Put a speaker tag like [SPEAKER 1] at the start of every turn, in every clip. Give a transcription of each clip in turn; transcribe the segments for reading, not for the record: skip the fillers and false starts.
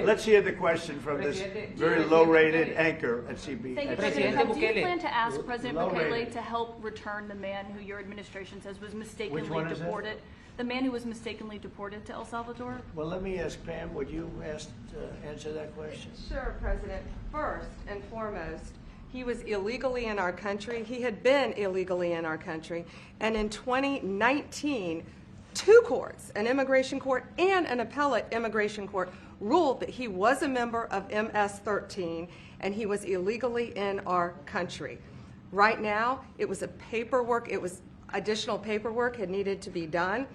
[SPEAKER 1] Let's hear the question from this very low-rated anchor at CB.
[SPEAKER 2] Thank you, President. Do you plan to ask President Bukele to help return the man who your administration says was mistakenly deported? The man who was mistakenly deported to El Salvador?
[SPEAKER 1] Well, let me ask Pam, would you answer that question?
[SPEAKER 3] Sure, President. First and foremost, he was illegally in our country. He had been illegally in our country. And in 2019, two courts, an immigration court and an appellate immigration court, ruled that he was a member of MS-13 and he was illegally in our country. Right now, it was additional paperwork had needed to be done.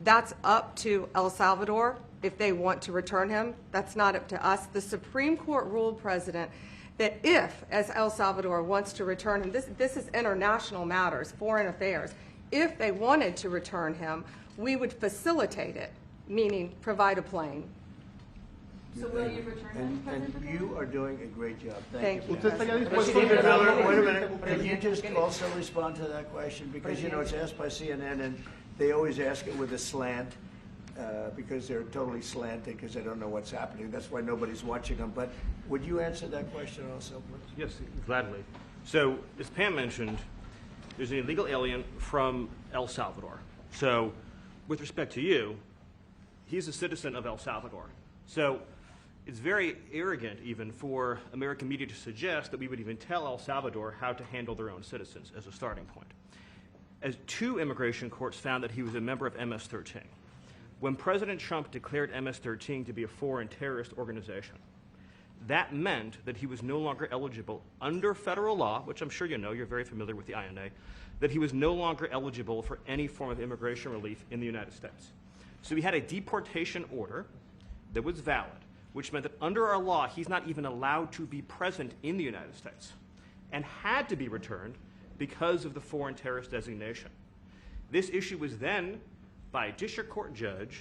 [SPEAKER 3] That's up to El Salvador if they want to return him. That's not up to us. The Supreme Court ruled, President, that if, as El Salvador wants to return him, this is international matters, foreign affairs, if they wanted to return him, we would facilitate it, meaning provide a plane.
[SPEAKER 2] So will you return him, President Bukele?
[SPEAKER 1] And you are doing a great job.
[SPEAKER 3] Thank you.
[SPEAKER 1] Miller, wait a minute. Can you just also respond to that question? Because, you know, it's asked by CNN, and they always ask it with a slant. Because they're totally slanted because they don't know what's happening. That's why nobody's watching them. But would you answer that question also, please?
[SPEAKER 4] Yes, gladly. So, as Pam mentioned, there's an illegal alien from El Salvador. So, with respect to you, he's a citizen of El Salvador. So, it's very arrogant even for American media to suggest that we would even tell El Salvador how to handle their own citizens as a starting point. As two immigration courts found that he was a member of MS-13. When President Trump declared MS-13 to be a foreign terrorist organization, that meant that he was no longer eligible under federal law, which I'm sure you know, you're very familiar with the INA, that he was no longer eligible for any form of immigration relief in the United States. So we had a deportation order that was valid, which meant that under our law, he's not even allowed to be present in the United States and had to be returned because of the foreign terrorist designation. This issue was then, by a district court judge,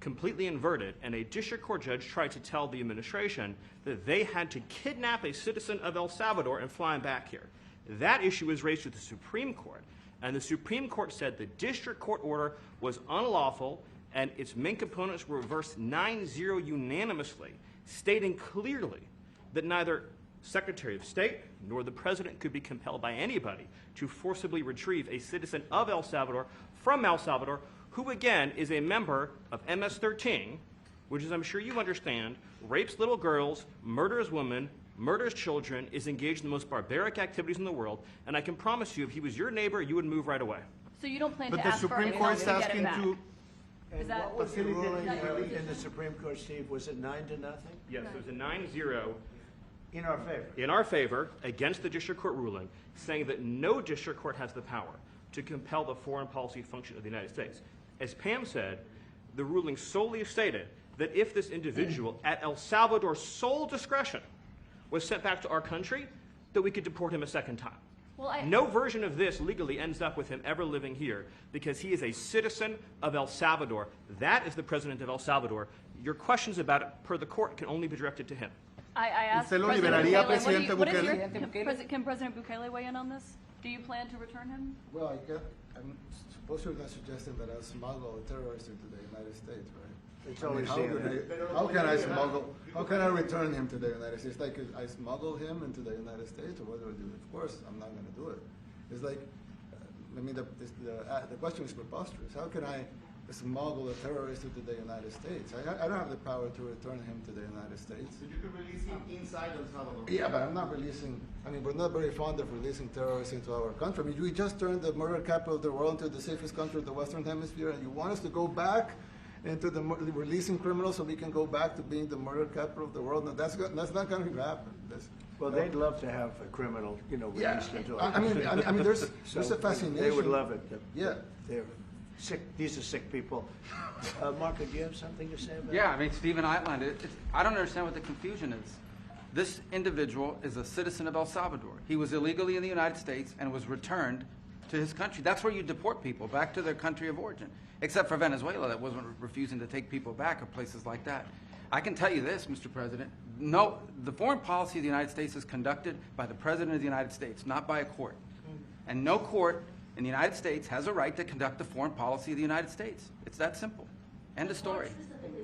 [SPEAKER 4] completely inverted, and a district court judge tried to tell the administration that they had to kidnap a citizen of El Salvador and fly him back here. That issue was raised to the Supreme Court, and the Supreme Court said the district court order was unlawful, and its main components were reversed 9-0 unanimously, stating clearly that neither Secretary of State nor the President could be compelled by anybody to forcibly retrieve a citizen of El Salvador from El Salvador, who again is a member of MS-13, which, as I'm sure you understand, rapes little girls, murders women, murders children, is engaged in the most barbaric activities in the world, and I can promise you, if he was your neighbor, you would move right away.
[SPEAKER 2] So you don't plan
[SPEAKER 5] But
[SPEAKER 2] to
[SPEAKER 5] the
[SPEAKER 2] ask for
[SPEAKER 5] Supreme
[SPEAKER 2] anyone
[SPEAKER 5] Court's
[SPEAKER 2] to get
[SPEAKER 5] asking
[SPEAKER 2] him back?
[SPEAKER 5] to.
[SPEAKER 1] And
[SPEAKER 2] that-
[SPEAKER 1] what was the ruling
[SPEAKER 2] that your position?
[SPEAKER 1] in the Supreme Court, Steve? Was it 9-0?
[SPEAKER 4] Yes, it was a 9-0
[SPEAKER 1] In our favor.
[SPEAKER 4] in our favor against the district court ruling, saying that no district court has the power to compel the foreign policy function of the United States. As Pam said, the ruling solely stated that if this individual at El Salvador's sole discretion was sent back to our country, that we could deport him a second time.
[SPEAKER 2] Well,
[SPEAKER 4] No version of this legally ends up with him ever living here because he is a citizen of El Salvador. That is the president of El Salvador. Your questions about it, per the court, can only be directed to him.
[SPEAKER 2] I asked
[SPEAKER 5] ¿Usted lo
[SPEAKER 2] President
[SPEAKER 5] liberaría,
[SPEAKER 2] Bukele,
[SPEAKER 5] Presidente
[SPEAKER 2] what is
[SPEAKER 5] Bukele?
[SPEAKER 2] can President Bukele weigh in on this? Do you plan to return him?
[SPEAKER 6] Well, I'm suppose you're not suggesting that I smuggle a terrorist into the United States, right?
[SPEAKER 1] It's
[SPEAKER 6] I mean,
[SPEAKER 1] always
[SPEAKER 6] how can I smuggle? How can I return him to the United States? Like I smuggle him into the United States, or what do I do? Of course, I'm not going to do it. It's like, I mean, the question is preposterous. How can I smuggle a terrorist into the United States? I don't have the power to return him to the United States.
[SPEAKER 5] So you can release him inside El Salvador.
[SPEAKER 6] Yeah, but I'm not releasing. I mean, we're not very fond of releasing terrorists into our country. I mean, we just turned the murder capital of the world into the safest country of the Western Hemisphere, and you want us to go back into the releasing criminals so we can go back to being the murder capital of the world? No, that's not going to happen.
[SPEAKER 1] Well, they'd love to have a criminal, released into our
[SPEAKER 6] I mean, there's a fascination.
[SPEAKER 1] They would love it.
[SPEAKER 6] Yeah.
[SPEAKER 1] They're sick. These are sick people. Marco, do you have something to say about
[SPEAKER 7] Yeah, I mean, Stephen outlined it. I don't understand what the confusion is. This individual is a citizen of El Salvador. He was illegally in the United States and was returned to his country. That's where you deport people, back to their country of origin, except for Venezuela that wasn't refusing to take people back, or places like that. I can tell you this, Mr. President. No, the foreign policy of the United States is conducted by the President of the United States, not by a court. And no court in the United States has a right to conduct the foreign policy of the United States. It's that simple. End of story.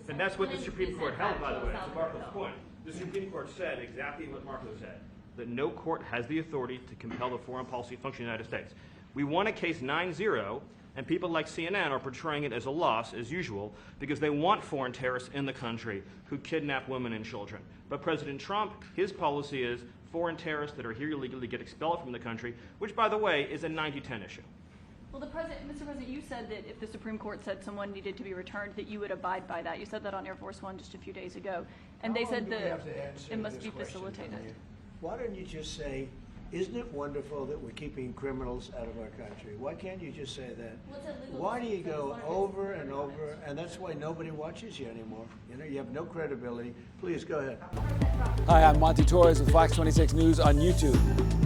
[SPEAKER 4] And that's what the Supreme Court held, by the way, to Marco's point. The Supreme Court said exactly what Marco said, that no court has the authority to compel the foreign policy function of the United States. We won a case 9-0, and people like CNN are portraying it as a loss, as usual, because they want foreign terrorists in the country who kidnap women and children. But President Trump, his policy is foreign terrorists that are here illegally get expelled from the country, which, by the way, is a 90-10 issue.
[SPEAKER 2] Well, Mr. President, you said that if the Supreme Court said someone needed to be returned, that you would abide by that. You said that on Air Force One just a few days ago, and they said that it must be facilitated.
[SPEAKER 1] Why don't you just say, isn't it wonderful that we're keeping criminals out of our country? Why can't you just say that? Why do you go over and over, and that's why nobody watches you anymore? You know, you have no credibility. Please, go ahead.
[SPEAKER 8] Hi, I'm Monty Torres with Fox 26 News on YouTube.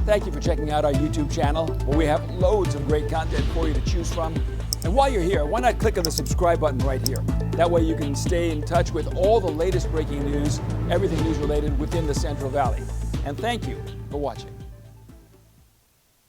[SPEAKER 8] Thank you for checking out our YouTube channel, where we have loads of great content for you to choose from. And while you're here, why not click on the subscribe button right here? That way you can stay in touch with all the latest breaking news, everything news related within the Central Valley. And thank you for watching.